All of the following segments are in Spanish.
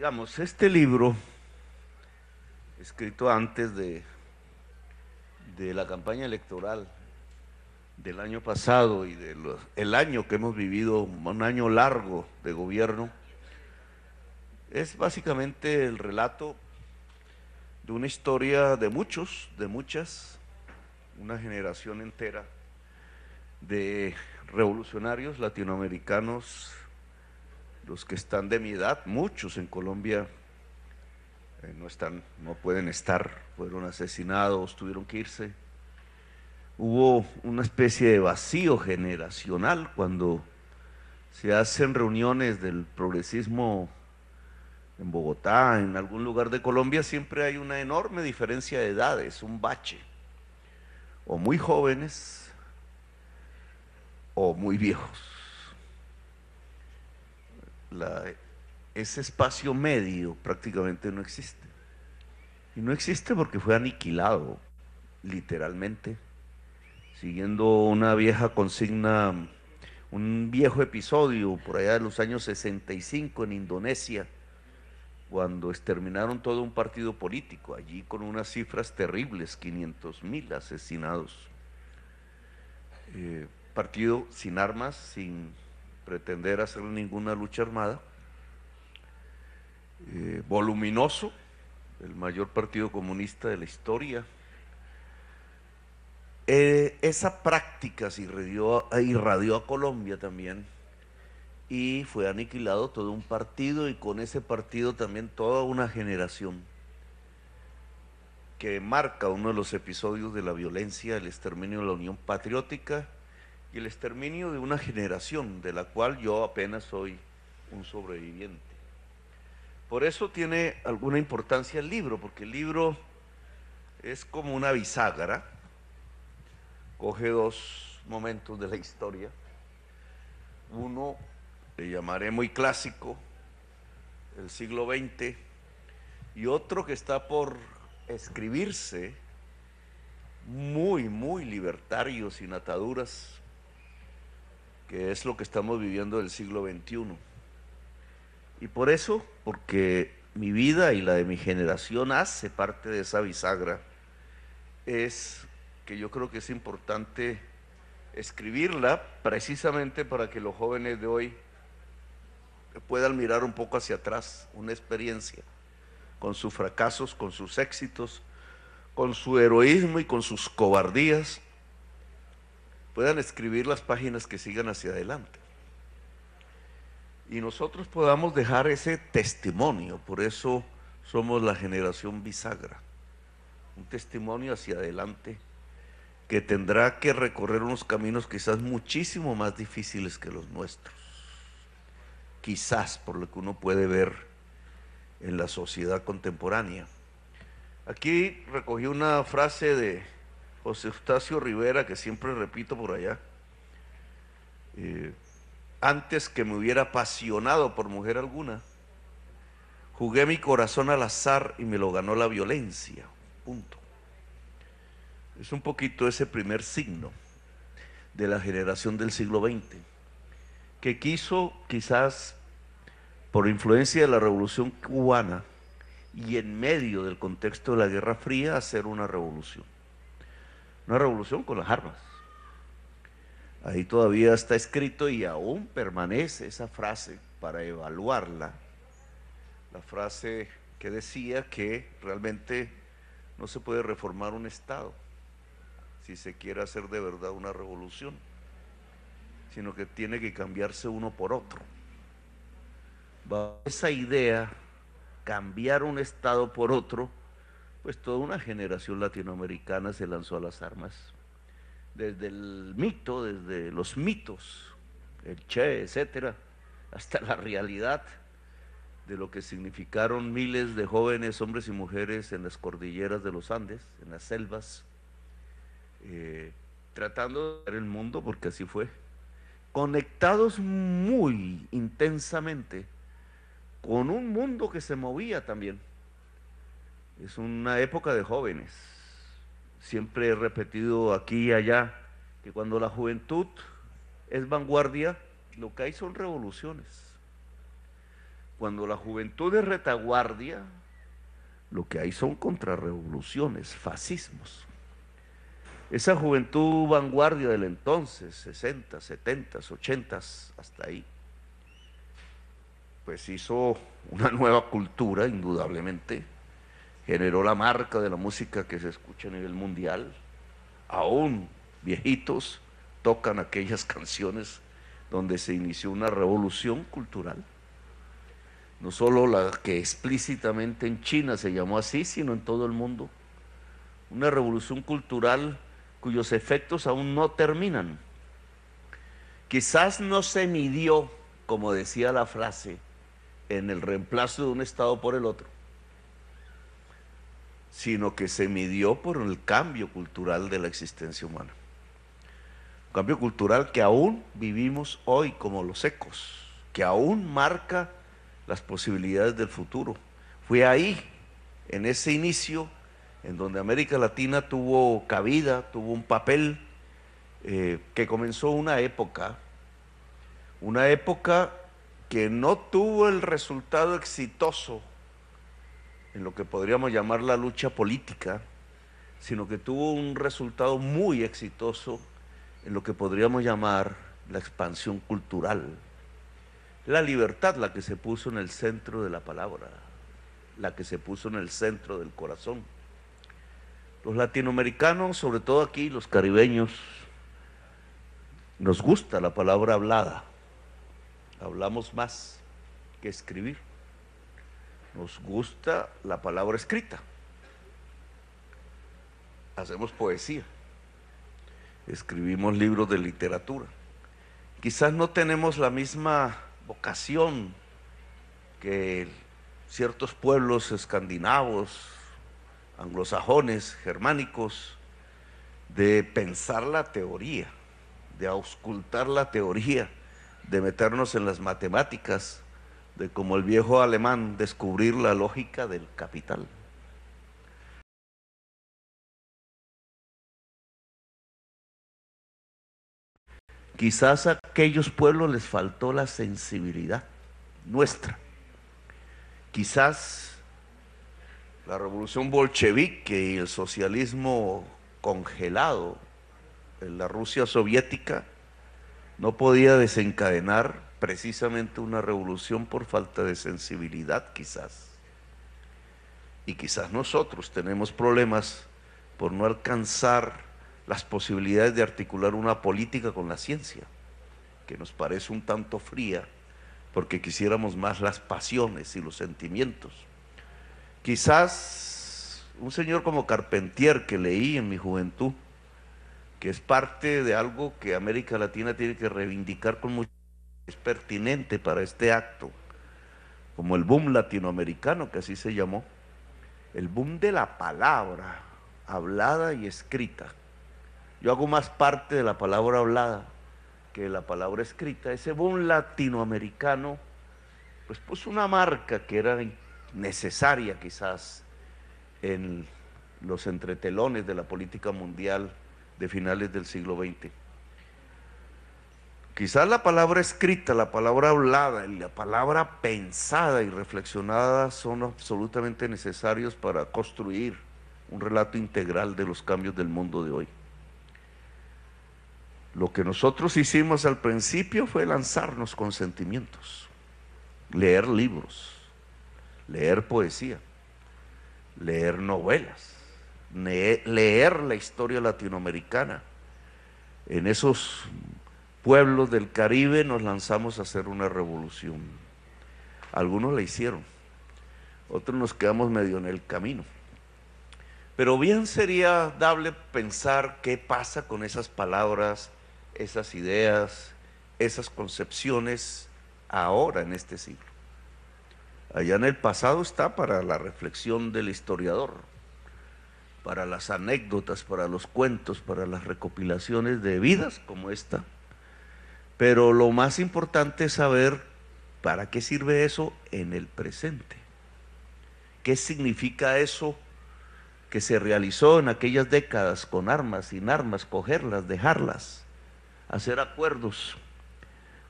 Digamos, este libro, escrito antes de la campaña electoral del año pasado y el año que hemos vivido, un año largo de gobierno, es básicamente el relato de una historia de muchos, de muchas, una generación entera de revolucionarios latinoamericanos, los que están de mi edad, muchos en Colombia no están, no pueden estar, fueron asesinados, tuvieron que irse. Hubo una especie de vacío generacional cuando se hacen reuniones del progresismo en Bogotá, en algún lugar de Colombia, siempre hay una enorme diferencia de edades, un bache, o muy jóvenes o muy viejos. La- Ese espacio medio prácticamente no existe. Y no existe porque fue aniquilado, literalmente, siguiendo una vieja consigna, un viejo episodio por allá de los años 65 en Indonesia, cuando exterminaron todo un partido político, allí con unas cifras terribles, 500.000 asesinados. Partido sin armas, sin pretender hacer ninguna lucha armada, voluminoso, el mayor partido comunista de la historia. Esa práctica se irradió a Colombia también y fue aniquilado todo un partido y con ese partido también toda una generación que marca uno de los episodios de la violencia, el exterminio de la Unión Patriótica y el exterminio de una generación de la cual yo apenas soy un sobreviviente. Por eso tiene alguna importancia el libro, porque el libro es como una bisagra, coge dos momentos de la historia. Uno le llamaré muy clásico, el siglo XX, y otro que está por escribirse, muy, muy libertario, sin ataduras, que es lo que estamos viviendo del siglo XXI. Y por eso, porque mi vida y la de mi generación hace parte de esa bisagra, es que yo creo que es importante escribirla precisamente para que los jóvenes de hoy puedan mirar un poco hacia atrás, una experiencia, con sus fracasos, con sus éxitos, con su heroísmo y con sus cobardías, puedan escribir las páginas que sigan hacia adelante. Y nosotros podamos dejar ese testimonio, por eso somos la generación bisagra, un testimonio hacia adelante que tendrá que recorrer unos caminos quizás muchísimo más difíciles que los nuestros, quizás por lo que uno puede ver en la sociedad contemporánea. Aquí recogí una frase de José Eustacio Rivera que siempre repito por allá. Eh, Antes que me hubiera apasionado por mujer alguna, jugué mi corazón al azar y me lo ganó la violencia. Punto. Es un poquito ese primer signo de la generación del siglo XX, que quiso quizás por influencia de la Revolución Cubana y en medio del contexto de la Guerra Fría hacer una revolución con las armas. Ahí todavía está escrito y aún permanece esa frase para evaluarla, la frase que decía que realmente no se puede reformar un Estado si se quiere hacer de verdad una revolución, sino que tiene que cambiarse uno por otro. Bajo esa idea, cambiar un Estado por otro, pues toda una generación latinoamericana se lanzó a las armas. Desde el mito, desde los mitos, el Che, etcétera, hasta la realidad de lo que significaron miles de jóvenes, hombres y mujeres en las cordilleras de los Andes, en las selvas, eh, tratando de ver el mundo, porque así fue, conectados muy intensamente con un mundo que se movía también. Es una época de jóvenes. Siempre he repetido aquí y allá que cuando la juventud es vanguardia, lo que hay son revoluciones. Cuando la juventud es retaguardia, lo que hay son contrarrevoluciones, fascismos. Esa juventud vanguardia del entonces, 60, 70, 80, hasta ahí, pues hizo una nueva cultura, indudablemente, generó la marca de la música que se escucha a nivel mundial. Aún viejitos tocan aquellas canciones donde se inició una revolución cultural, no solo la que explícitamente en China se llamó así, sino en todo el mundo, una revolución cultural cuyos efectos aún no terminan. Quizás no se midió, como decía la frase, en el reemplazo de un Estado por el otro, sino que se midió por el cambio cultural de la existencia humana. Un cambio cultural que aún vivimos hoy como los ecos, que aún marca las posibilidades del futuro. Fue ahí, en ese inicio, en donde América Latina tuvo cabida, tuvo un papel, que comenzó una época que no tuvo el resultado exitoso en lo que podríamos llamar la lucha política, sino que tuvo un resultado muy exitoso en lo que podríamos llamar la expansión cultural. La libertad, la que se puso en el centro de la palabra, la que se puso en el centro del corazón. Los latinoamericanos, sobre todo aquí, los caribeños, nos gusta la palabra hablada. Hablamos más que escribir. Nos gusta la palabra escrita. Hacemos poesía. Escribimos libros de literatura. Quizás no tenemos la misma vocación que ciertos pueblos escandinavos, anglosajones, germánicos, de pensar la teoría, de auscultar la teoría, de meternos en las matemáticas, de como el viejo alemán descubrir la lógica del capital. Quizás a aquellos pueblos les faltó la sensibilidad nuestra. Quizás la revolución bolchevique y el socialismo congelado en la Rusia soviética no podía desencadenar precisamente una revolución por falta de sensibilidad, quizás. Y quizás nosotros tenemos problemas por no alcanzar las posibilidades de articular una política con la ciencia, que nos parece un tanto fría, porque quisiéramos más las pasiones y los sentimientos. Quizás un señor como Carpentier, que leí en mi juventud, que es parte de algo que América Latina tiene que reivindicar con mucho, es pertinente para este acto, como el boom latinoamericano, que así se llamó, el boom de la palabra hablada y escrita. Yo hago más parte de la palabra hablada que de la palabra escrita. Ese boom latinoamericano pues puso una marca que era necesaria quizás en los entretelones de la política mundial de finales del siglo XX. Quizás la palabra escrita, la palabra hablada y la palabra pensada y reflexionada son absolutamente necesarios para construir un relato integral de los cambios del mundo de hoy. Lo que nosotros hicimos al principio fue lanzarnos con sentimientos, leer libros, leer poesía, leer novelas, leer la historia latinoamericana. En esos pueblos del Caribe nos lanzamos a hacer una revolución. Algunos la hicieron, otros nos quedamos medio en el camino. Pero bien sería dable pensar qué pasa con esas palabras, esas ideas, esas concepciones ahora en este siglo. Allá en el pasado está para la reflexión del historiador, para las anécdotas, para los cuentos, para las recopilaciones de vidas como esta. Pero lo más importante es saber para qué sirve eso en el presente. ¿Qué significa eso que se realizó en aquellas décadas con armas, sin armas, cogerlas, dejarlas, hacer acuerdos,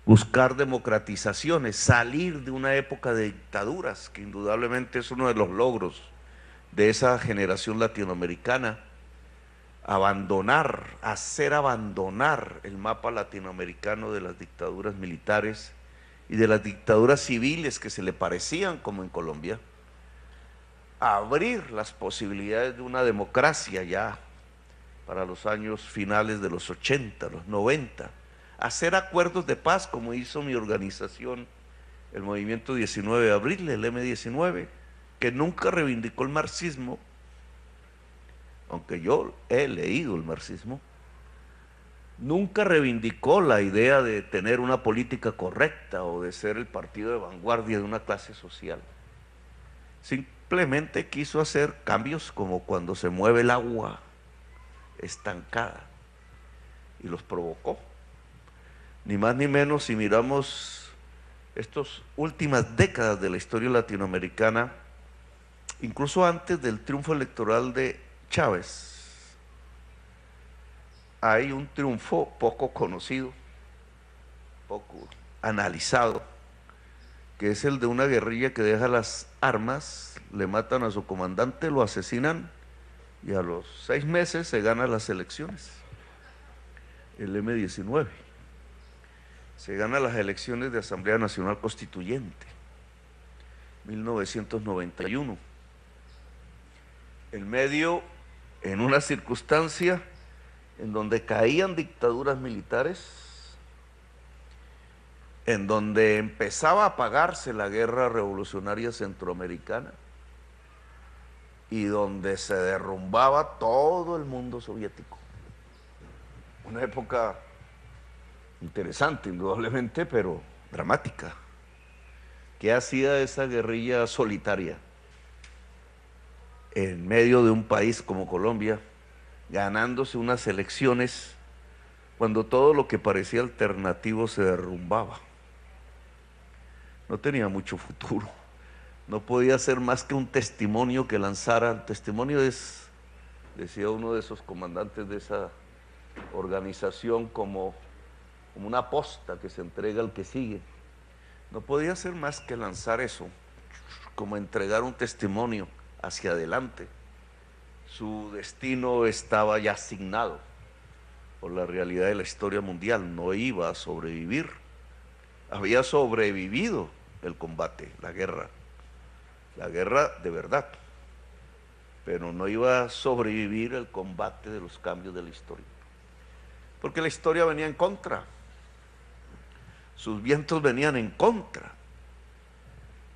buscar democratizaciones, salir de una época de dictaduras, que indudablemente es uno de los logros de esa generación latinoamericana, hacer abandonar el mapa latinoamericano de las dictaduras militares y de las dictaduras civiles que se le parecían, como en Colombia, abrir las posibilidades de una democracia ya para los años finales de los 80, los 90, hacer acuerdos de paz como hizo mi organización, el Movimiento 19 de Abril, el M19, que nunca reivindicó el marxismo, aunque yo he leído el marxismo, nunca reivindicó la idea de tener una política correcta o de ser el partido de vanguardia de una clase social. Simplemente quiso hacer cambios como cuando se mueve el agua estancada y los provocó. Ni más ni menos si miramos estas últimas décadas de la historia latinoamericana, incluso antes del triunfo electoral de Chávez, hay un triunfo poco conocido, poco analizado, que es el de una guerrilla que deja las armas, le matan a su comandante, lo asesinan y a los 6 meses se ganan las elecciones. El M19 se gana las elecciones de Asamblea Nacional Constituyente, 1991. En medio, en una circunstancia en donde caían dictaduras militares, en donde empezaba a apagarse la guerra revolucionaria centroamericana y donde se derrumbaba todo el mundo soviético. Una época interesante, indudablemente, pero dramática. ¿Qué hacía esa guerrilla solitaria en medio de un país como Colombia, ganándose unas elecciones cuando todo lo que parecía alternativo se derrumbaba? No tenía mucho futuro. No podía ser más que un testimonio que lanzara. El testimonio es, decía uno de esos comandantes de esa organización, como una posta que se entrega al que sigue. No podía ser más que lanzar eso, como entregar un testimonio hacia adelante. Su destino estaba ya asignado por la realidad de la historia mundial, no iba a sobrevivir. Había sobrevivido el combate, la guerra de verdad, pero no iba a sobrevivir el combate de los cambios de la historia, porque la historia venía en contra, sus vientos venían en contra,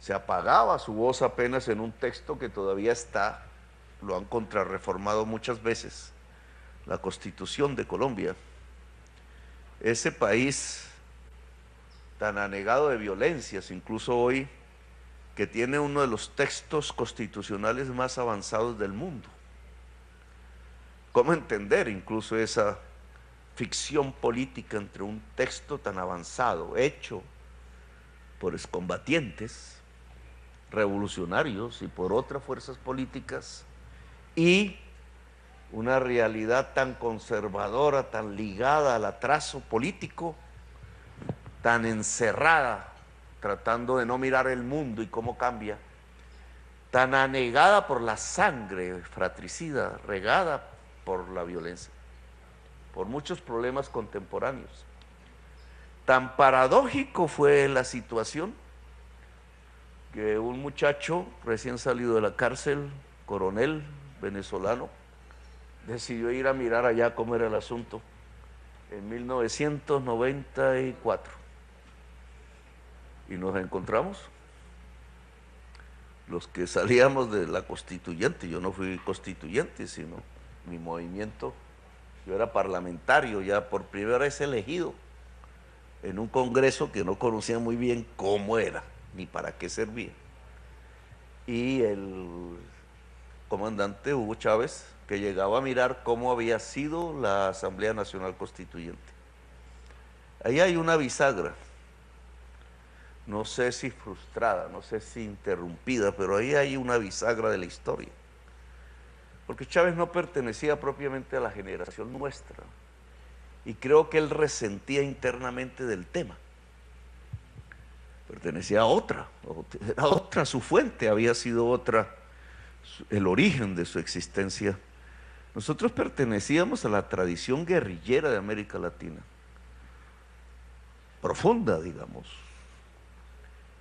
se apagaba su voz apenas en un texto que todavía está, lo han contrarreformado muchas veces, la Constitución de Colombia. Ese país tan anegado de violencias, incluso hoy, que tiene uno de los textos constitucionales más avanzados del mundo. ¿Cómo entender incluso esa ficción política entre un texto tan avanzado, hecho por excombatientes, revolucionarios y por otras fuerzas políticas, y una realidad tan conservadora, tan ligada al atraso político, tan encerrada, tratando de no mirar el mundo y cómo cambia, tan anegada por la sangre fratricida, regada por la violencia, por muchos problemas contemporáneos? Tan paradójico fue la situación que un muchacho recién salido de la cárcel, coronel venezolano, decidió ir a mirar allá cómo era el asunto en 1994. Y nos encontramos los que salíamos de la constituyente. Yo no fui constituyente, sino mi movimiento, yo era parlamentario, ya por primera vez elegido en un congreso que no conocía muy bien cómo era, ni para qué servía. Y el comandante Hugo Chávez, que llegaba a mirar cómo había sido la Asamblea Nacional Constituyente. Ahí hay una bisagra, no sé si frustrada, no sé si interrumpida, pero ahí hay una bisagra de la historia. Porque Chávez no pertenecía propiamente a la generación nuestra, y creo que él resentía internamente del tema. pertenecía a otra, era otra, su fuente había sido otra, el origen de su existencia. Nosotros pertenecíamos a la tradición guerrillera de América Latina, profunda, digamos.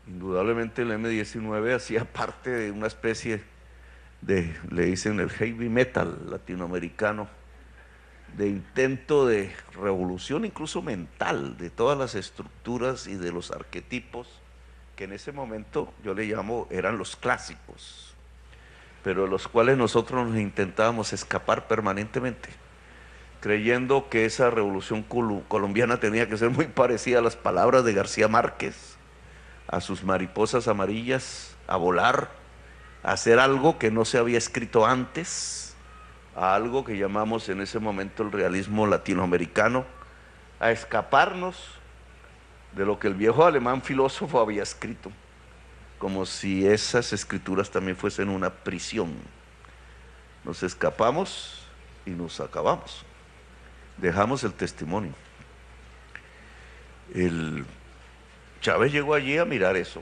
Indudablemente el M-19 hacía parte de una especie de, le dicen el heavy metal latinoamericano, de intento de revolución incluso mental de todas las estructuras y de los arquetipos que en ese momento yo le llamo eran los clásicos, pero de los cuales nosotros nos intentábamos escapar permanentemente, creyendo que esa revolución colombiana tenía que ser muy parecida a las palabras de García Márquez, a sus mariposas amarillas, a volar, a hacer algo que no se había escrito antes, a algo que llamamos en ese momento el realismo latinoamericano, a escaparnos de lo que el viejo alemán filósofo había escrito, como si esas escrituras también fuesen una prisión. Nos escapamos y nos acabamos, dejamos el testimonio. El Chávez llegó allí a mirar eso,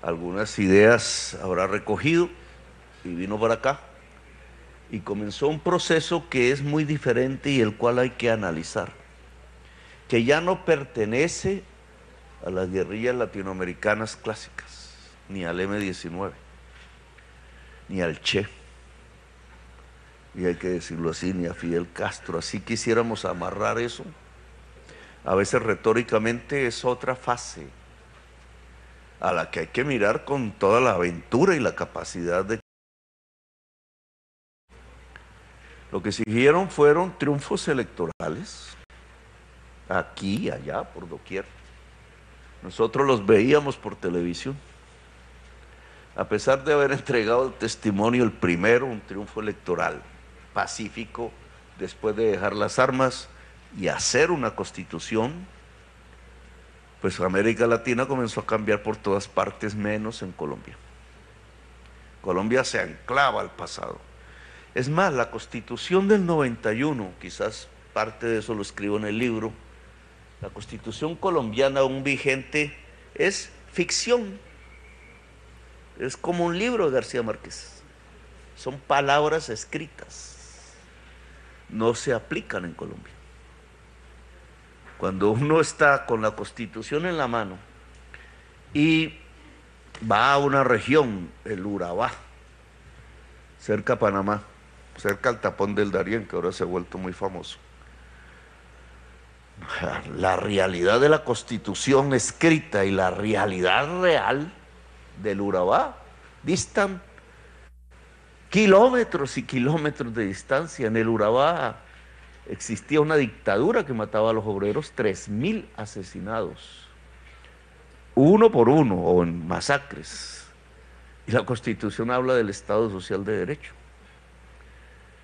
algunas ideas habrá recogido y vino para acá y comenzó un proceso que es muy diferente y el cual hay que analizar, que ya no pertenece a las guerrillas latinoamericanas clásicas, ni al M-19, ni al Che, y hay que decirlo así, ni a Fidel Castro. Así quisiéramos amarrar eso, a veces retóricamente es otra fase a la que hay que mirar con toda la aventura y la capacidad de... Lo que siguieron fueron triunfos electorales, aquí, allá, por doquier. Nosotros los veíamos por televisión. A pesar de haber entregado el testimonio, el primero, un triunfo electoral pacífico, después de dejar las armas y hacer una constitución, pues América Latina comenzó a cambiar por todas partes, menos en Colombia. Colombia se anclaba al pasado. Es más, la Constitución del 91, quizás parte de eso lo escribo en el libro, la Constitución colombiana aún vigente es ficción, es como un libro de García Márquez, son palabras escritas, no se aplican en Colombia. Cuando uno está con la Constitución en la mano y va a una región, el Urabá, cerca a Panamá, cerca al tapón del Darién, que ahora se ha vuelto muy famoso. La realidad de la Constitución escrita y la realidad real del Urabá distan kilómetros y kilómetros de distancia. En el Urabá existía una dictadura que mataba a los obreros, 3.000 asesinados, uno por uno, o en masacres. Y la Constitución habla del Estado Social de Derecho.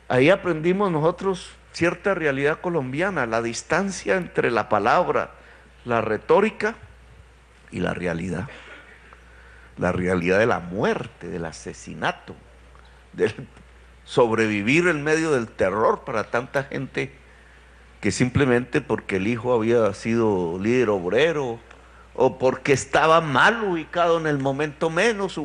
Ahí aprendimos nosotros cierta realidad colombiana, la distancia entre la palabra, la retórica y la realidad de la muerte, del asesinato, del sobrevivir en medio del terror para tanta gente que simplemente porque el hijo había sido líder obrero o porque estaba mal ubicado en el momento menos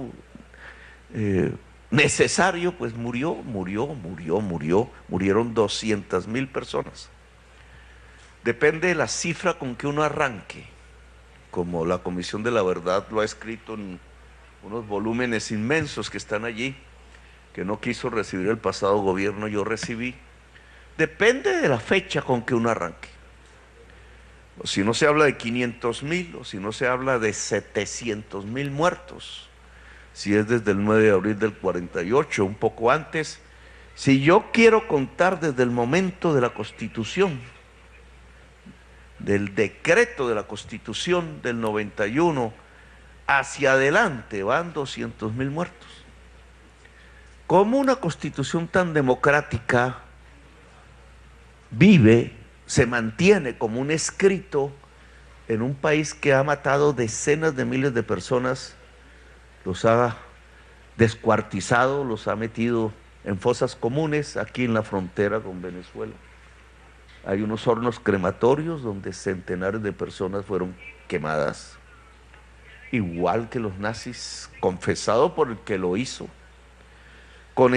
necesario, pues murieron 200.000 personas. Depende de la cifra con que uno arranque, como la Comisión de la Verdad lo ha escrito en unos volúmenes inmensos que están allí, que no quiso recibir el pasado gobierno, yo recibí. Depende de la fecha con que uno arranque. O si no se habla de 500.000, o si no se habla de 700.000 muertos, si es desde el 9 de abril del 48, un poco antes. Si yo quiero contar desde el momento de la Constitución, del decreto de la Constitución del 91, hacia adelante van 200.000 muertos. ¿Cómo una Constitución tan democrática vive, se mantiene como un escrito en un país que ha matado decenas de miles de personas, los ha descuartizado, los ha metido en fosas comunes aquí en la frontera con Venezuela? Hay unos hornos crematorios donde centenares de personas fueron quemadas. igual que los nazis, confesado por el que lo hizo, con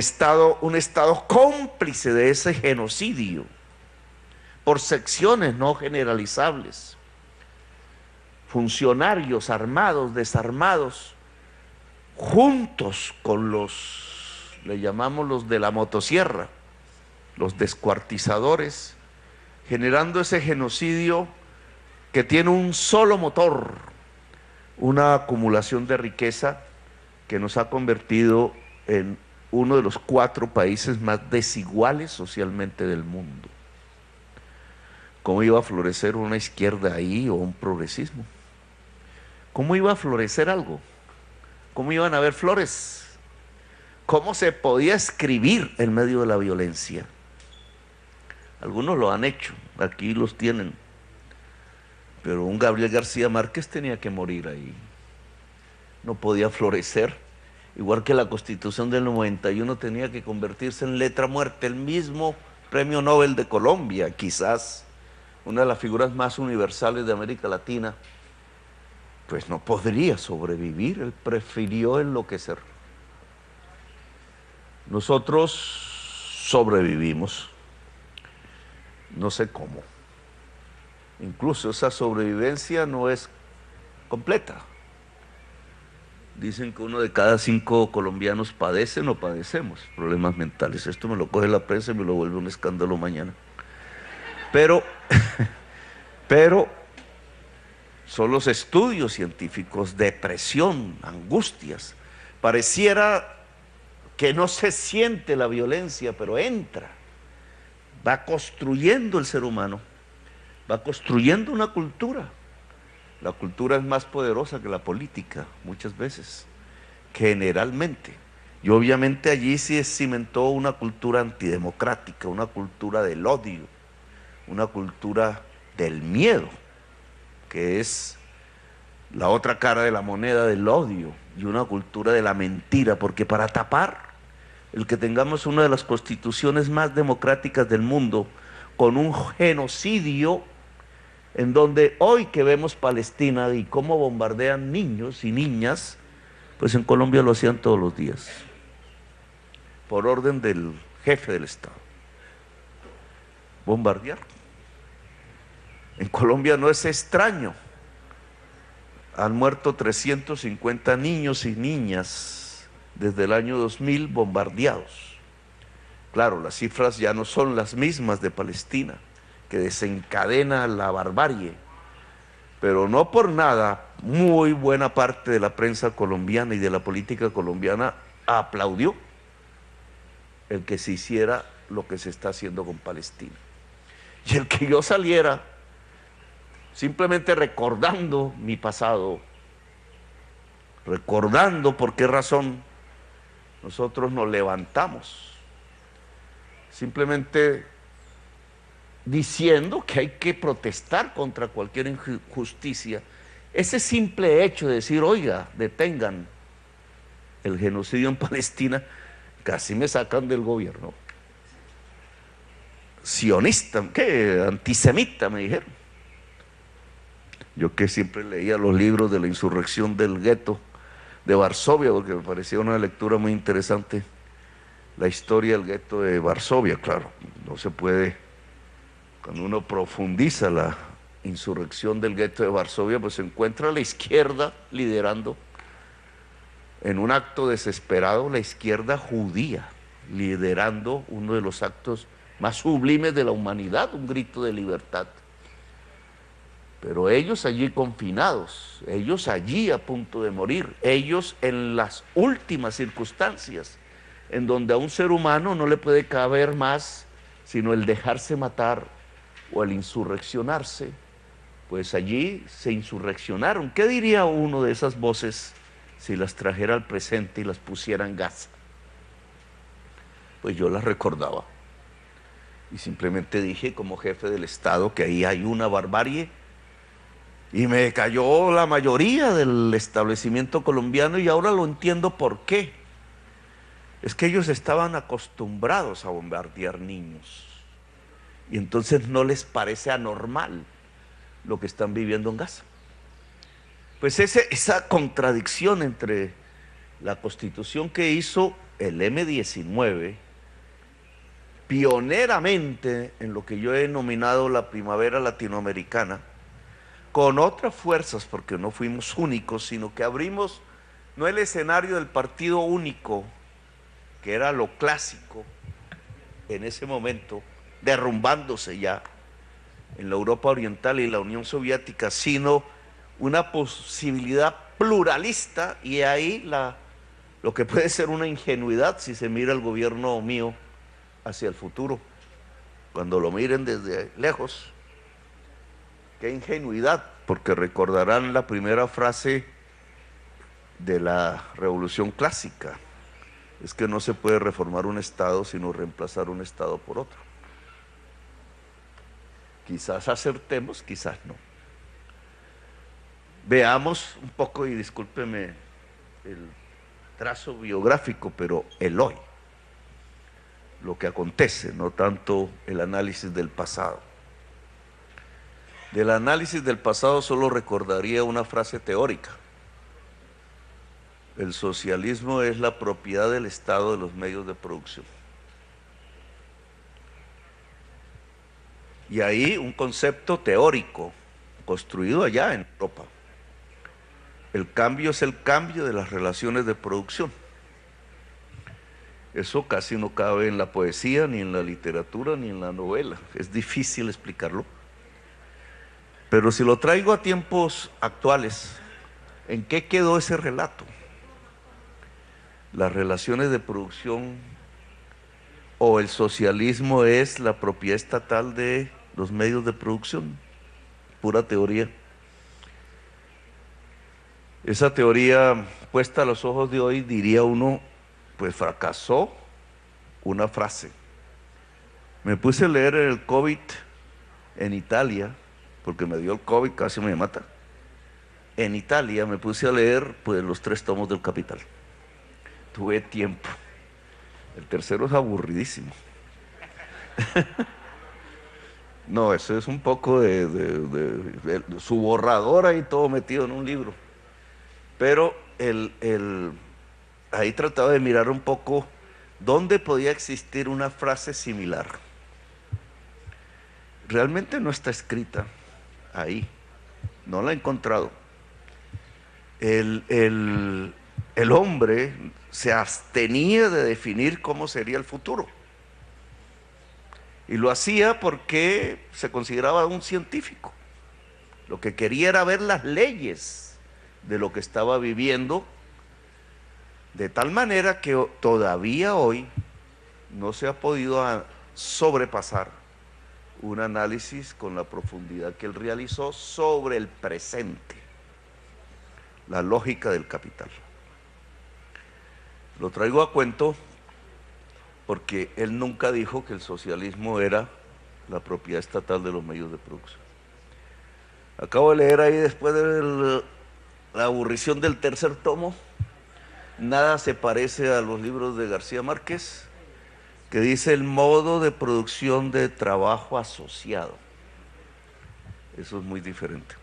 un Estado cómplice de ese genocidio, por secciones no generalizables, funcionarios armados, desarmados, juntos con los, le llamamos los de la motosierra, los descuartizadores, generando ese genocidio que tiene un solo motor, una acumulación de riqueza que nos ha convertido en uno de los 4 países más desiguales socialmente del mundo. ¿Cómo iba a florecer una izquierda ahí o un progresismo? ¿Cómo iba a florecer algo? ¿Cómo iban a haber flores? ¿Cómo se podía escribir en medio de la violencia? Algunos lo han hecho, aquí los tienen, pero un Gabriel García Márquez tenía que morir ahí, no podía florecer, igual que la Constitución del 91 tenía que convertirse en letra muerta. El mismo Premio Nobel de Colombia, quizás una de las figuras más universales de América Latina, pues no podría sobrevivir, él prefirió enloquecer. Nosotros sobrevivimos, no sé cómo. Incluso esa sobrevivencia no es completa. Dicen que 1 de cada 5 colombianos padecen o padecemos problemas mentales. Esto me lo coge la prensa y me lo vuelve un escándalo mañana. Pero son los estudios científicos, depresión, angustias. Pareciera que no se siente la violencia, pero entra. Va construyendo el ser humano, va construyendo una cultura. La cultura es más poderosa que la política, muchas veces, generalmente. Y obviamente allí se cimentó una cultura antidemocrática, una cultura del odio, una cultura del miedo, que es la otra cara de la moneda del odio, y una cultura de la mentira, porque para tapar el que tengamos una de las constituciones más democráticas del mundo, con un genocidio, en donde hoy que vemos Palestina y cómo bombardean niños y niñas, pues en Colombia lo hacían todos los días, por orden del jefe del Estado. Bombardear. En Colombia no es extraño. Han muerto 350 niños y niñas desde el año 2000 bombardeados. Claro, las cifras ya no son las mismas de Palestina, que desencadena la barbarie, pero no por nada, muy buena parte de la prensa colombiana y de la política colombiana aplaudió el que se hiciera lo que se está haciendo con Palestina. Y el que yo saliera simplemente recordando mi pasado, recordando por qué razón nosotros nos levantamos, simplemente diciendo que hay que protestar contra cualquier injusticia. Ese simple hecho de decir, oiga, detengan el genocidio en Palestina, casi me sacan del gobierno. Sionista, ¿qué? Antisemita, me dijeron. Yo que siempre leía los libros de la insurrección del gueto de Varsovia, porque me parecía una lectura muy interesante, la historia del gueto de Varsovia. Claro, no se puede, cuando uno profundiza la insurrección del gueto de Varsovia, pues se encuentra a la izquierda liderando, en un acto desesperado, la izquierda judía, liderando uno de los actos más sublimes de la humanidad, un grito de libertad. Pero ellos allí confinados, ellos allí a punto de morir, ellos en las últimas circunstancias, en donde a un ser humano no le puede caber más sino el dejarse matar o el insurreccionarse, pues allí se insurreccionaron. ¿Qué diría uno de esas voces si las trajera al presente y las pusiera en Gaza? Pues yo las recordaba y simplemente dije como jefe del Estado que ahí hay una barbarie, y me cayó la mayoría del establecimiento colombiano, y ahora lo entiendo por qué. Es que ellos estaban acostumbrados a bombardear niños y entonces no les parece anormal lo que están viviendo en Gaza. Pues esa contradicción entre la Constitución que hizo el M-19, pioneramente en lo que yo he denominado la primavera latinoamericana, con otras fuerzas, porque no fuimos únicos, sino que abrimos no el escenario del partido único, que era lo clásico en ese momento, derrumbándose ya en la Europa Oriental y la Unión Soviética, sino una posibilidad pluralista, y ahí lo que puede ser una ingenuidad si se mira el gobierno mío hacia el futuro, cuando lo miren desde lejos. Qué ingenuidad, porque recordarán la primera frase de la Revolución Clásica: es que no se puede reformar un Estado sino reemplazar un Estado por otro. Quizás acertemos, quizás no. Veamos un poco, y discúlpeme el trazo biográfico, pero el hoy, lo que acontece, no tanto el análisis del pasado. Del análisis del pasado solo recordaría una frase teórica: el socialismo es la propiedad del Estado de los medios de producción. Y ahí un concepto teórico construido allá en Europa. El cambio es el cambio de las relaciones de producción. Eso casi no cabe en la poesía, ni en la literatura, ni en la novela. Es difícil explicarlo. Pero si lo traigo a tiempos actuales, ¿en qué quedó ese relato? Las relaciones de producción o el socialismo es la propiedad estatal de los medios de producción. Pura teoría. Esa teoría, puesta a los ojos de hoy, diría uno, pues fracasó. Una frase. Me puse a leer el COVID en Italia, porque me dio el COVID, casi me mata. En Italia me puse a leer pues los 3 tomos del Capital. Tuve tiempo. El tercero es aburridísimo. No, eso es un poco de su borrador y todo metido en un libro. Pero ahí trataba de mirar un poco dónde podía existir una frase similar. Realmente no está escrita ahí, no la he encontrado. El hombre se abstenía de definir cómo sería el futuro. Y lo hacía porque se consideraba un científico. Lo que quería era ver las leyes de lo que estaba viviendo, de tal manera que todavía hoy no se ha podido sobrepasar un análisis con la profundidad que él realizó sobre el presente, la lógica del capital. Lo traigo a cuento porque él nunca dijo que el socialismo era la propiedad estatal de los medios de producción. Acabo de leer ahí, después de la aburrición del tercer tomo, nada se parece a los libros de García Márquez, que dice el modo de producción de trabajo asociado. Eso es muy diferente.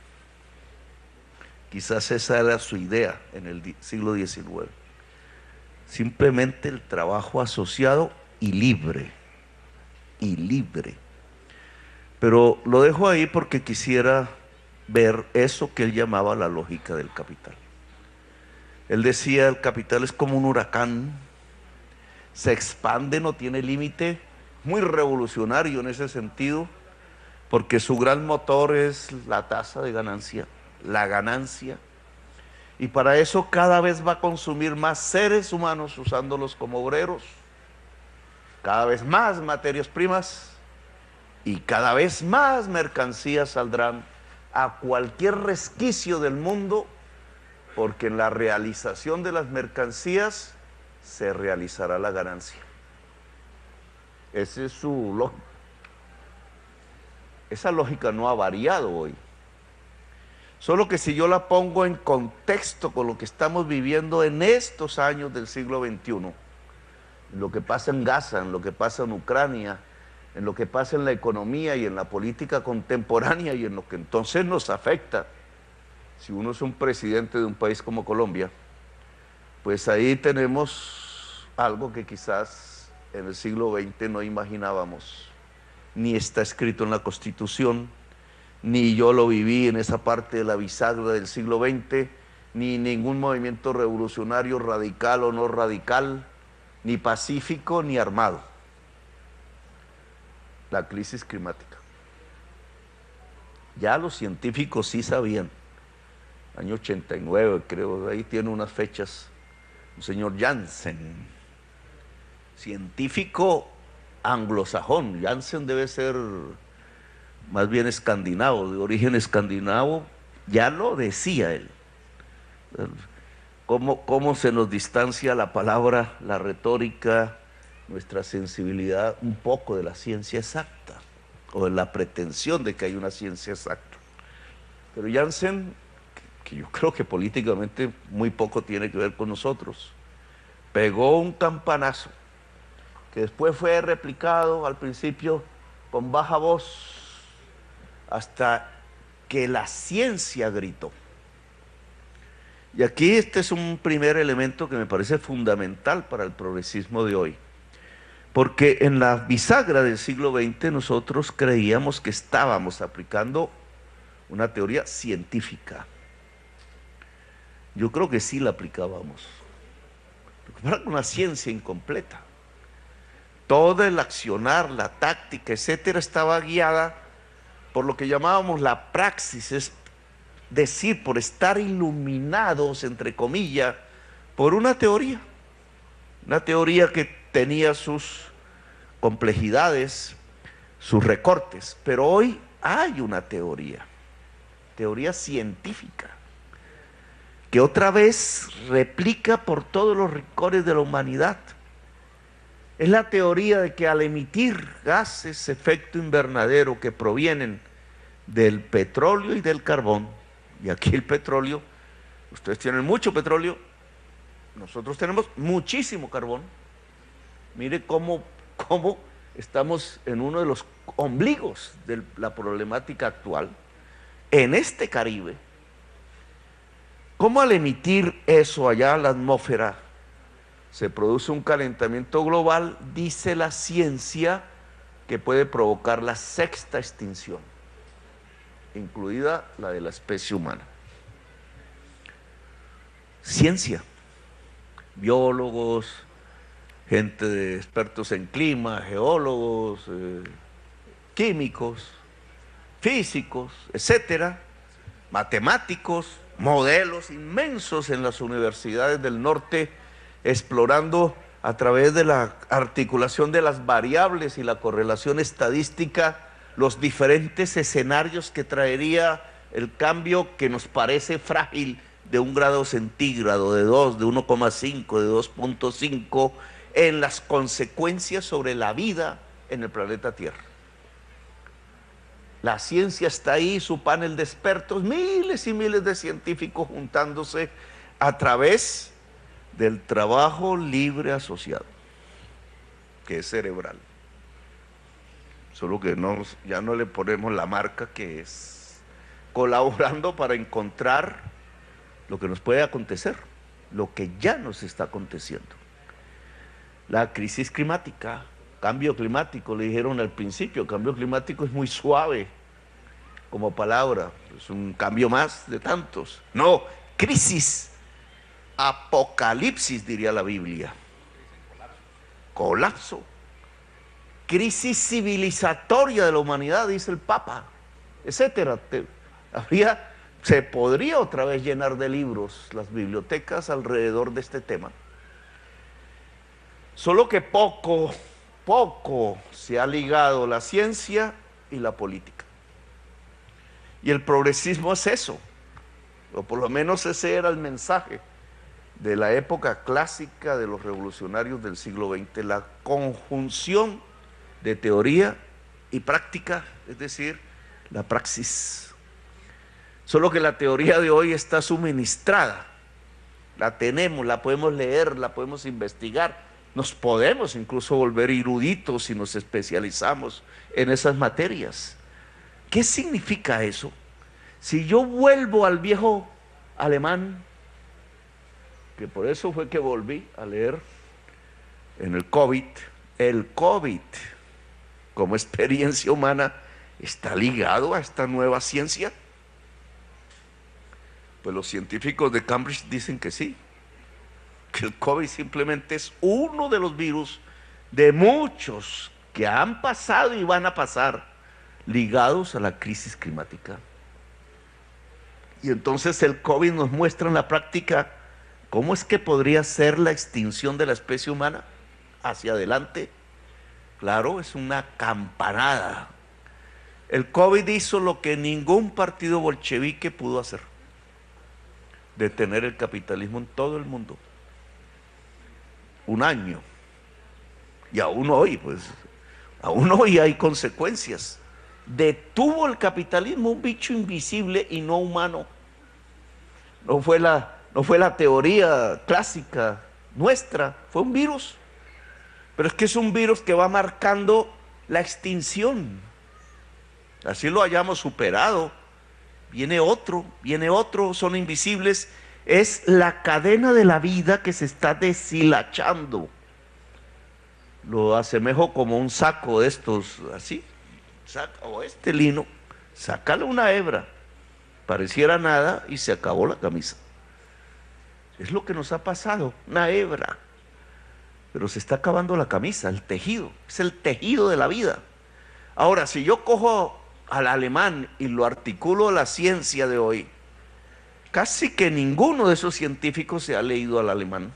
Quizás esa era su idea en el siglo XIX. Simplemente el trabajo asociado y libre. Y libre. Pero lo dejo ahí porque quisiera ver eso que él llamaba la lógica del capital. Él decía, el capital es como un huracán, se expande, no tiene límite, muy revolucionario en ese sentido, porque su gran motor es la tasa de ganancia, la ganancia, y para eso cada vez va a consumir más seres humanos usándolos como obreros, cada vez más materias primas, y cada vez más mercancías saldrán a cualquier resquicio del mundo, porque en la realización de las mercancías se realizará la ganancia. Esa es su lógica. Esa lógica no ha variado hoy. Solo que si yo la pongo en contexto con lo que estamos viviendo en estos años del siglo XXI, en lo que pasa en Gaza, en lo que pasa en Ucrania, en lo que pasa en la economía y en la política contemporánea y en lo que entonces nos afecta, si uno es un presidente de un país como Colombia, pues ahí tenemos algo que quizás en el siglo XX no imaginábamos, ni está escrito en la Constitución, ni yo lo viví en esa parte de la bisagra del siglo XX, ni ningún movimiento revolucionario radical o no radical, ni pacífico ni armado. La crisis climática. Ya los científicos sí sabían, año 89 creo, ahí tiene unas fechas, un señor Janssen, científico anglosajón. Janssen debe ser más bien escandinavo, de origen escandinavo, ya lo decía él. ¿Cómo se nos distancia la palabra, la retórica, nuestra sensibilidad un poco de la ciencia exacta, o de la pretensión de que hay una ciencia exacta? Pero Janssen, que yo creo que políticamente muy poco tiene que ver con nosotros, pegó un campanazo que después fue replicado al principio con baja voz, hasta que la ciencia gritó. Y aquí este es un primer elemento que me parece fundamental para el progresismo de hoy, porque en la bisagra del siglo XX nosotros creíamos que estábamos aplicando una teoría científica. Yo creo que sí la aplicábamos, pero era una ciencia incompleta. Todo el accionar, la táctica, etcétera, estaba guiada por lo que llamábamos la praxis, es decir, por estar iluminados, entre comillas, por una teoría que tenía sus complejidades, sus recortes, pero hoy hay una teoría científica, que otra vez replica por todos los rincones de la humanidad. Es la teoría de que al emitir gases efecto invernadero que provienen del petróleo y del carbón, y aquí el petróleo, ustedes tienen mucho petróleo, nosotros tenemos muchísimo carbón. Mire cómo estamos en uno de los ombligos de la problemática actual, en este Caribe. Cómo al emitir eso allá a la atmósfera se produce un calentamiento global, dice la ciencia, que puede provocar la sexta extinción, incluida la de la especie humana. Ciencia, biólogos, gente de expertos en clima, geólogos, químicos, físicos, etcétera, matemáticos, modelos inmensos en las universidades del norte, explorando a través de la articulación de las variables y la correlación estadística los diferentes escenarios que traería el cambio que nos parece frágil de 1 grado centígrado, de 2, de 1,5, de 2,5, en las consecuencias sobre la vida en el planeta Tierra. La ciencia está ahí, su panel de expertos, miles y miles de científicos juntándose a través del trabajo libre asociado, que es cerebral. Solo que ya no le ponemos la marca que es, colaborando para encontrar lo que nos puede acontecer, lo que ya nos está aconteciendo. La crisis climática, cambio climático, le dijeron al principio, cambio climático es muy suave como palabra, es un cambio más de tantos. No, crisis, apocalipsis diría la Biblia, colapso, crisis civilizatoria de la humanidad, dice el Papa, etcétera. Se podría otra vez llenar de libros las bibliotecas alrededor de este tema. Solo que poco se ha ligado la ciencia y la política. Y el progresismo es eso, o por lo menos ese era el mensaje de la época clásica de los revolucionarios del siglo XX, la conjunción de teoría y práctica, es decir, la praxis. Solo que la teoría de hoy está suministrada, la tenemos, la podemos leer, la podemos investigar, nos podemos incluso volver eruditos si nos especializamos en esas materias. ¿Qué significa eso? Si yo vuelvo al viejo alemán, que por eso fue que volví a leer en el COVID como experiencia humana está ligado a esta nueva ciencia. Pues los científicos de Cambridge dicen que sí, que el COVID simplemente es uno de los virus de muchos que han pasado y van a pasar ligados a la crisis climática. Y entonces el COVID nos muestra en la práctica cómo es que podría ser la extinción de la especie humana hacia adelante. Claro, es una campanada. El COVID hizo lo que ningún partido bolchevique pudo hacer: detener el capitalismo en todo el mundo. Un año. Y aún hoy, aún hoy hay consecuencias. Detuvo el capitalismo un bicho invisible y no humano. No fue la teoría clásica nuestra, fue un virus. Pero es que es un virus que va marcando la extinción. Así lo hayamos superado. Viene otro, son invisibles. Es la cadena de la vida que se está deshilachando. Lo asemejo como un saco de estos, así. O este lino, sácale una hebra, pareciera nada y se acabó la camisa. Es lo que nos ha pasado, una hebra. Pero se está acabando la camisa, el tejido, es el tejido de la vida. Ahora, si yo cojo al alemán y lo articulo a la ciencia de hoy, casi que ninguno de esos científicos se ha leído al alemán.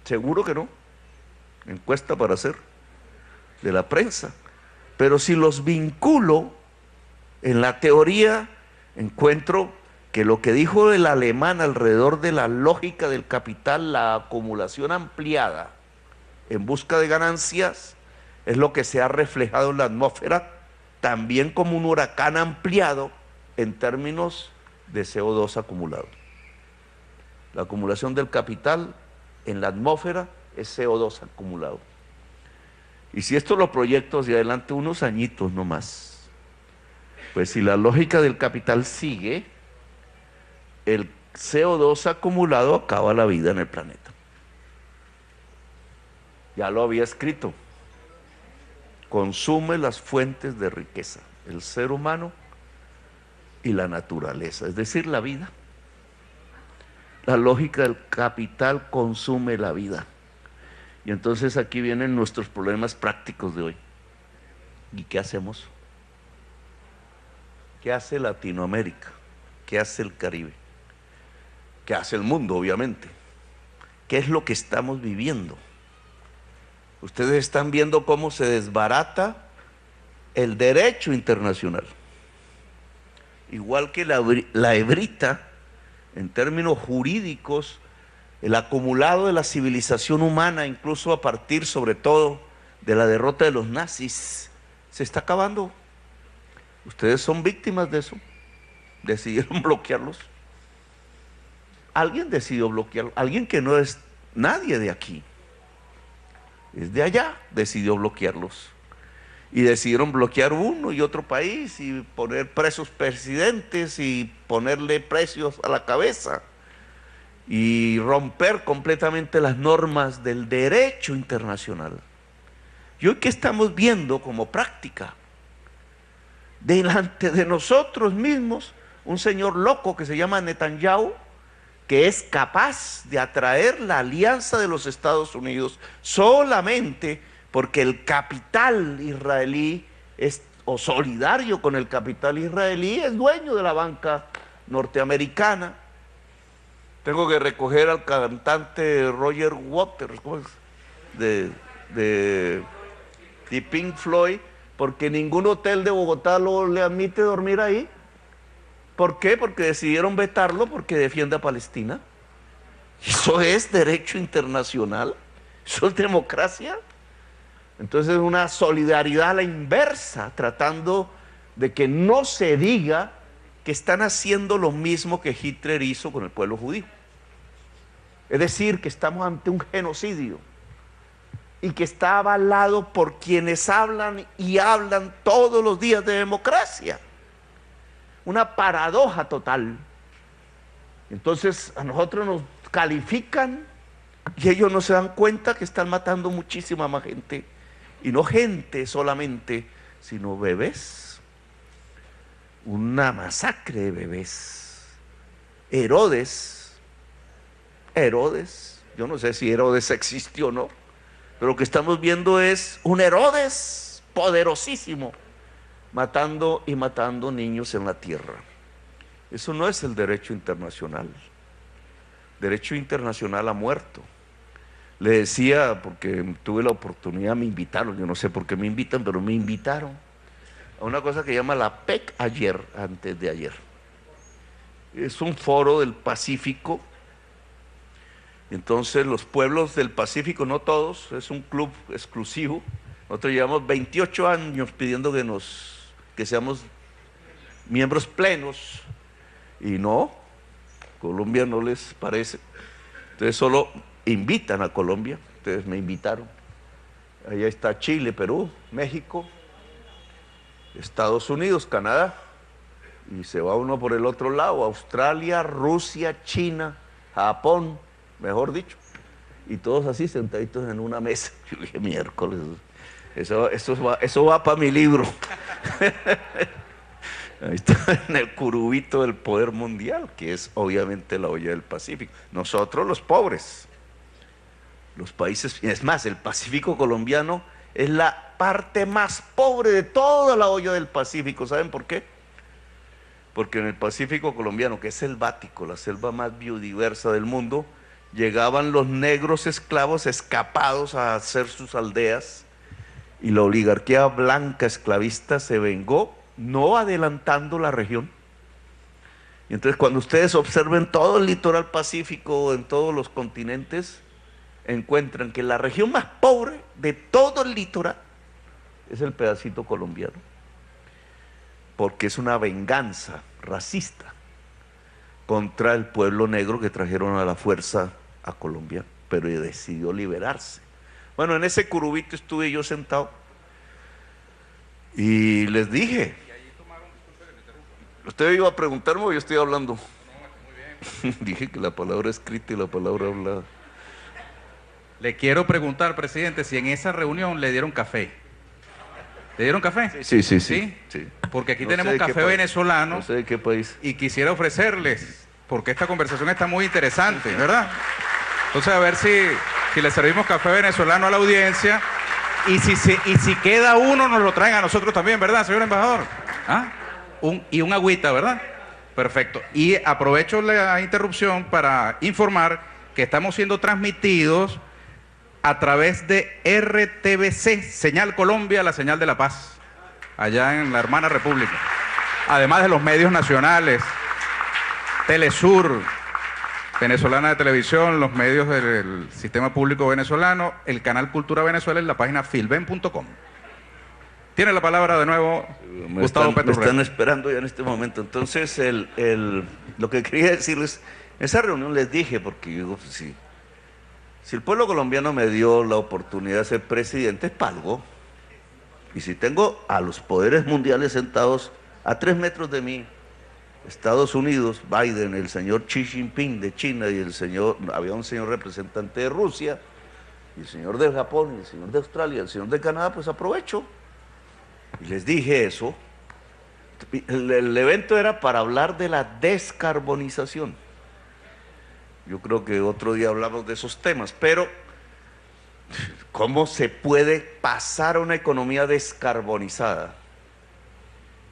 Seguro que no. Encuesta para hacer de la prensa. Pero si los vinculo en la teoría, encuentro que lo que dijo el alemán alrededor de la lógica del capital, la acumulación ampliada en busca de ganancias, es lo que se ha reflejado en la atmósfera, también como un huracán ampliado en términos de CO2 acumulado. La acumulación del capital en la atmósfera es CO2 acumulado. Y si esto lo proyecto hacia adelante unos añitos no más, pues si la lógica del capital sigue, el CO2 acumulado acaba la vida en el planeta. Ya lo había escrito. Consume las fuentes de riqueza, el ser humano y la naturaleza, es decir, la vida. La lógica del capital consume la vida. Y entonces aquí vienen nuestros problemas prácticos de hoy. ¿Y qué hacemos? ¿Qué hace Latinoamérica? ¿Qué hace el Caribe? ¿Qué hace el mundo, obviamente? ¿Qué es lo que estamos viviendo? Ustedes están viendo cómo se desbarata el derecho internacional. Igual que la hebrita, en términos jurídicos, el acumulado de la civilización humana, incluso a partir sobre todo de la derrota de los nazis, se está acabando. Ustedes son víctimas de eso. Decidieron bloquearlos. Alguien decidió bloquearlos. Alguien que no es nadie de aquí, es de allá, decidió bloquearlos. Y decidieron bloquear uno y otro país y poner presos presidentes y ponerle precios a la cabeza y romper completamente las normas del derecho internacional. Y hoy, ¿qué estamos viendo como práctica? Delante de nosotros mismos, un señor loco que se llama Netanyahu, que es capaz de atraer la alianza de los Estados Unidos solamente porque el capital israelí o solidario con el capital israelí, es dueño de la banca norteamericana. Tengo que recoger al cantante Roger Waters, ¿cómo es? de Pink Floyd, porque ningún hotel de Bogotá le admite dormir ahí. ¿Por qué? Porque decidieron vetarlo porque defiende a Palestina. Eso es derecho internacional, eso es democracia. Entonces es una solidaridad a la inversa, tratando de que no se diga que están haciendo lo mismo que Hitler hizo con el pueblo judío. Es decir, que estamos ante un genocidio y que está avalado por quienes hablan y hablan todos los días de democracia. una paradoja total. Entonces a nosotros nos califican y ellos no se dan cuenta que están matando muchísima más gente, y no gente solamente, sino bebés. Una masacre de bebés. Herodes, yo no sé si Herodes existió o no, pero lo que estamos viendo es un Herodes poderosísimo, matando y matando niños en la tierra. Eso no es el derecho internacional. Derecho internacional ha muerto. Le decía, porque tuve la oportunidad, me invitaron, yo no sé por qué me invitan, pero me invitaron a una cosa que llama la PEC ayer, antes de ayer. Es un foro del Pacífico. Entonces los pueblos del Pacífico, no todos, es un club exclusivo. Nosotros llevamos 28 años pidiendo que seamos miembros plenos, y no, Colombia no les parece. Entonces solo invitan a Colombia. Ustedes me invitaron. Allá está Chile, Perú, México, Estados Unidos, Canadá, y se va uno por el otro lado, Australia, Rusia, China, Japón, mejor dicho, y todos así sentaditos en una mesa. Yo dije, miércoles, eso va para mi libro. Ahí está, en el curubito del poder mundial, que es obviamente la olla del Pacífico. Nosotros los pobres, los países, es más, el Pacífico colombiano es la parte más pobre de toda la olla del Pacífico. ¿Saben por qué? Porque en el Pacífico colombiano, que es selvático, la selva más biodiversa del mundo, llegaban los negros esclavos escapados a hacer sus aldeas, y la oligarquía blanca esclavista se vengó, no adelantando la región. Y entonces cuando ustedes observen todo el litoral pacífico en todos los continentes, encuentran que la región más pobre de todo el litoral es el pedacito colombiano, porque es una venganza racista contra el pueblo negro que trajeron a la fuerza a Colombia, pero decidió liberarse. Bueno, en ese curubito estuve yo sentado y les dije, ¿usted iba a preguntarme o yo estoy hablando? No, dije que la palabra escrita y la palabra hablada. Le quiero preguntar, presidente, si en esa reunión le dieron café. ¿Le dieron café? Sí. Porque aquí no tenemos café venezolano. No sé de qué país. Y quisiera ofrecerles, porque esta conversación está muy interesante, ¿verdad? Entonces, a ver si le servimos café venezolano a la audiencia, y si queda uno, nos lo traen a nosotros también, ¿verdad, señor embajador? ¿Ah? Un agüita, ¿verdad? Perfecto. Y aprovecho la interrupción para informar que estamos siendo transmitidos a través de RTBC, Señal Colombia, la señal de la paz, allá en la hermana República. Además de los medios nacionales, Telesur, Venezolana de Televisión, los medios del sistema público venezolano, el canal Cultura Venezuela en la página filben.com. Tiene la palabra de nuevo Gustavo Petro. Me están esperando ya en este momento. Entonces, lo que quería decirles, en esa reunión les dije, porque yo digo, si el pueblo colombiano me dio la oportunidad de ser presidente, es para algo. Y si tengo a los poderes mundiales sentados a 3 metros de mí, Estados Unidos, Biden, el señor Xi Jinping de China, y había un señor representante de Rusia, y el señor de Japón, y el señor de Australia, el señor de Canadá, pues aprovecho. Y les dije eso. El evento era para hablar de la descarbonización. Yo creo que otro día hablamos de esos temas, pero ¿cómo se puede pasar a una economía descarbonizada?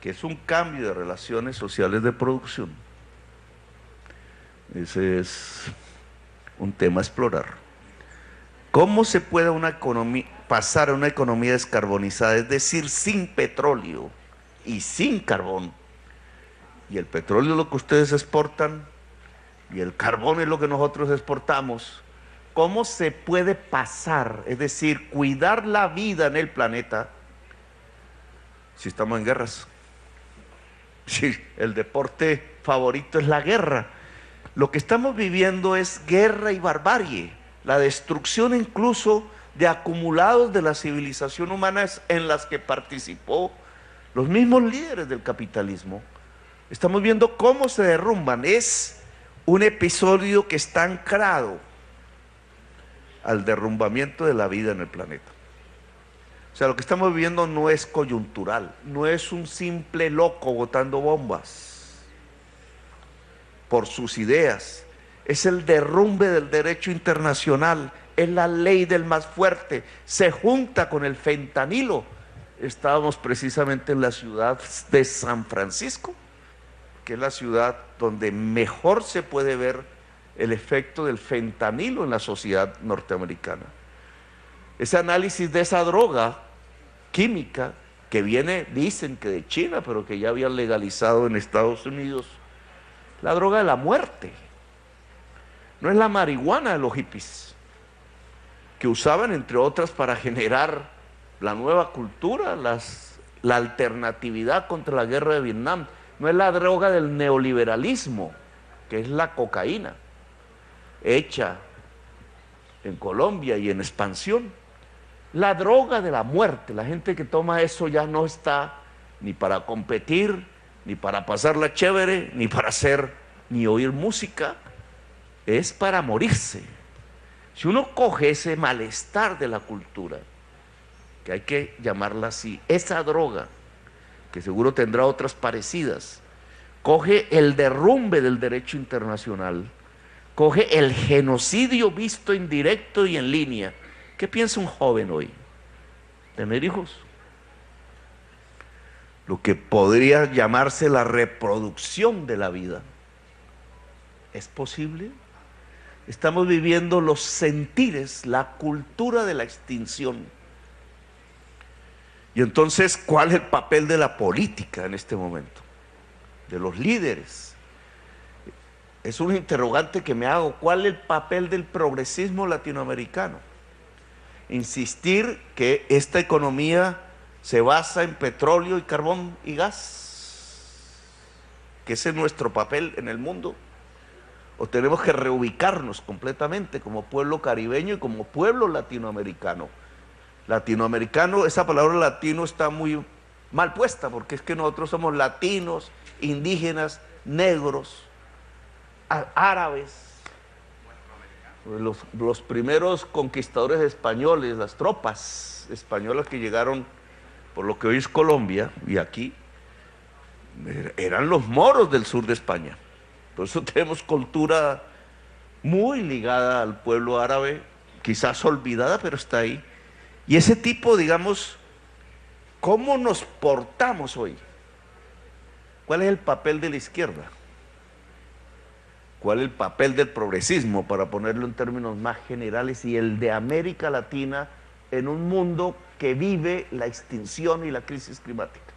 Que es un cambio de relaciones sociales de producción. Ese es un tema a explorar. ¿Cómo se puede pasar a una economía descarbonizada? Es decir, sin petróleo y sin carbón. Y el petróleo es lo que ustedes exportan, y el carbón es lo que nosotros exportamos. ¿Cómo se puede pasar, es decir, cuidar la vida en el planeta, si estamos en guerras? Si el deporte favorito es la guerra. Lo que estamos viviendo es guerra y barbarie, la destrucción incluso de acumulados de las civilizaciones humanas en las que participó los mismos líderes del capitalismo. Estamos viendo cómo se derrumban. Es un episodio que está anclado al derrumbamiento de la vida en el planeta. O sea, lo que estamos viviendo no es coyuntural, no es un simple loco botando bombas por sus ideas. Es el derrumbe del derecho internacional, es la ley del más fuerte, se junta con el fentanilo. Estábamos precisamente en la ciudad de San Francisco, que es la ciudad donde mejor se puede ver el efecto del fentanilo en la sociedad norteamericana. Ese análisis de esa droga química que viene, dicen que de China, pero que ya habían legalizado en Estados Unidos, la droga de la muerte. No es la marihuana de los hippies, que usaban entre otras para generar la nueva cultura, la alternatividad contra la guerra de Vietnam. No es la droga del neoliberalismo, que es la cocaína, hecha en Colombia y en expansión. La droga de la muerte. La gente que toma eso ya no está ni para competir, ni para pasarla chévere, ni para hacer, ni oír música. Es para morirse. Si uno coge ese malestar de la cultura, que hay que llamarla así, esa droga, que seguro tendrá otras parecidas, coge el derrumbe del derecho internacional, coge el genocidio visto en directo y en línea. ¿Qué piensa un joven hoy? ¿Tener hijos? Lo que podría llamarse la reproducción de la vida. ¿Es posible? Estamos viviendo los sentires, la cultura de la extinción. Y entonces, ¿cuál es el papel de la política en este momento? De los líderes. Es un interrogante que me hago. ¿Cuál es el papel del progresismo latinoamericano? Insistir que esta economía se basa en petróleo y carbón y gas, que ese es nuestro papel en el mundo. O tenemos que reubicarnos completamente como pueblo caribeño y como pueblo latinoamericano. Latinoamericano, esa palabra latino está muy mal puesta, porque es que nosotros somos latinos, indígenas, negros, árabes. Los primeros conquistadores españoles, las tropas españolas que llegaron por lo que hoy es Colombia y aquí, eran los moros del sur de España. Por eso tenemos cultura muy ligada al pueblo árabe, quizás olvidada, pero está ahí. Y ese tipo, digamos, ¿cómo nos portamos hoy? ¿Cuál es el papel de la izquierda? ¿Cuál es el papel del progresismo, para ponerlo en términos más generales, y el de América Latina en un mundo que vive la extinción y la crisis climática?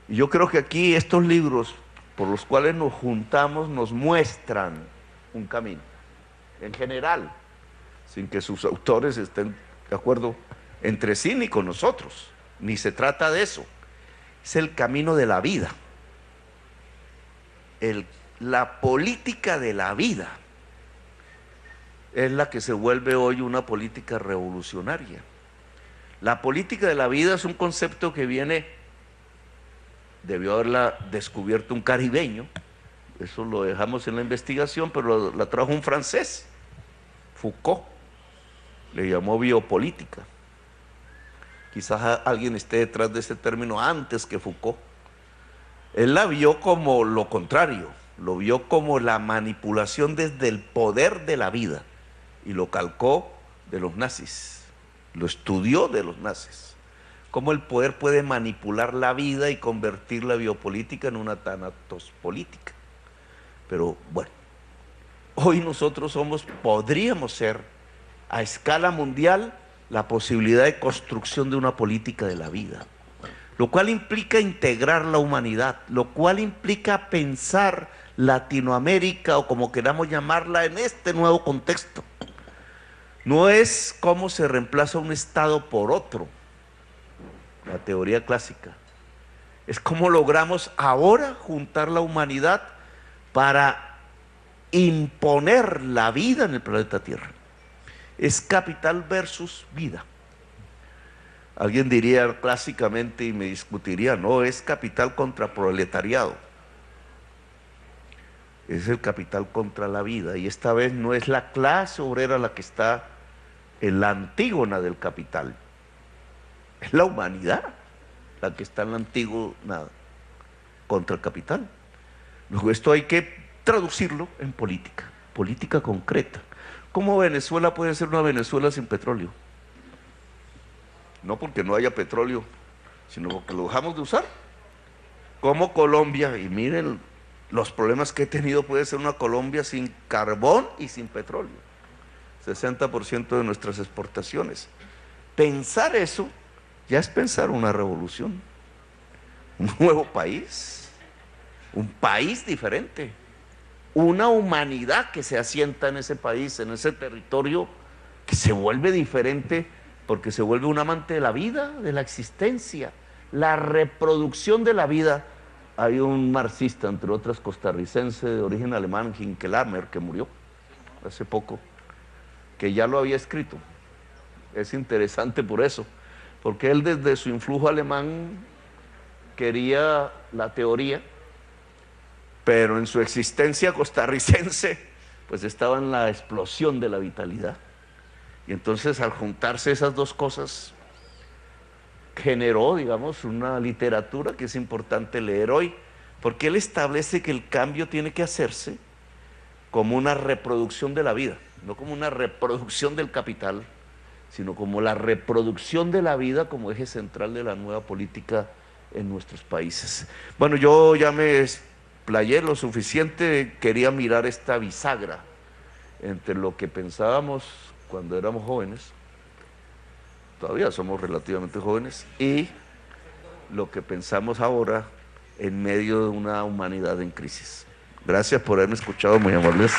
Y yo creo que aquí estos libros por los cuales nos juntamos nos muestran un camino, en general, sin que sus autores estén de acuerdo entre sí ni con nosotros, ni se trata de eso. Es el camino de la vida, la política de la vida es la que se vuelve hoy una política revolucionaria. La política de la vida es un concepto que debió haberla descubierto un caribeño, eso lo dejamos en la investigación, pero la trajo un francés, Foucault, le llamó biopolítica. Quizás alguien esté detrás de ese término antes que Foucault. Él la vio como lo contrario, lo vio como la manipulación desde el poder de la vida, y lo calcó de los nazis, lo estudió de los nazis, cómo el poder puede manipular la vida y convertir la biopolítica en una tanatospolítica. Pero bueno, hoy nosotros podríamos ser a escala mundial la posibilidad de construcción de una política de la vida, lo cual implica integrar la humanidad, lo cual implica pensar Latinoamérica, o como queramos llamarla, en este nuevo contexto. No es cómo se reemplaza un Estado por otro, la teoría clásica. Es cómo logramos ahora juntar la humanidad para imponer la vida en el planeta Tierra. Es capital versus vida. Alguien diría clásicamente y me discutiría, no, es capital contra proletariado. es el capital contra la vida, y esta vez no es la clase obrera la que está en la antígona del capital, es la humanidad la que está en la antígona contra el capital. Luego esto hay que traducirlo en política, política concreta. ¿Cómo Venezuela puede ser una Venezuela sin petróleo? No porque no haya petróleo, sino porque lo dejamos de usar. Como Colombia, y miren los problemas que he tenido, puede ser una Colombia sin carbón y sin petróleo. 60% de nuestras exportaciones. Pensar eso ya es pensar una revolución, un nuevo país, un país diferente, una humanidad que se asienta en ese país, en ese territorio, que se vuelve diferente porque se vuelve un amante de la vida, de la existencia, la reproducción de la vida. Hay un marxista, entre otras costarricense de origen alemán, Hinkelhammer, que murió hace poco, que ya lo había escrito. Es interesante por eso, porque él desde su influjo alemán quería la teoría, pero en su existencia costarricense pues estaba en la explosión de la vitalidad. Y entonces al juntarse esas dos cosas generó, digamos, una literatura que es importante leer hoy, porque él establece que el cambio tiene que hacerse como una reproducción de la vida, no como una reproducción del capital, sino como la reproducción de la vida como eje central de la nueva política en nuestros países. Bueno, yo ya me explayé lo suficiente, quería mirar esta bisagra entre lo que pensábamos cuando éramos jóvenes, todavía somos relativamente jóvenes, y lo que pensamos ahora en medio de una humanidad en crisis. Gracias por haberme escuchado, muy amables.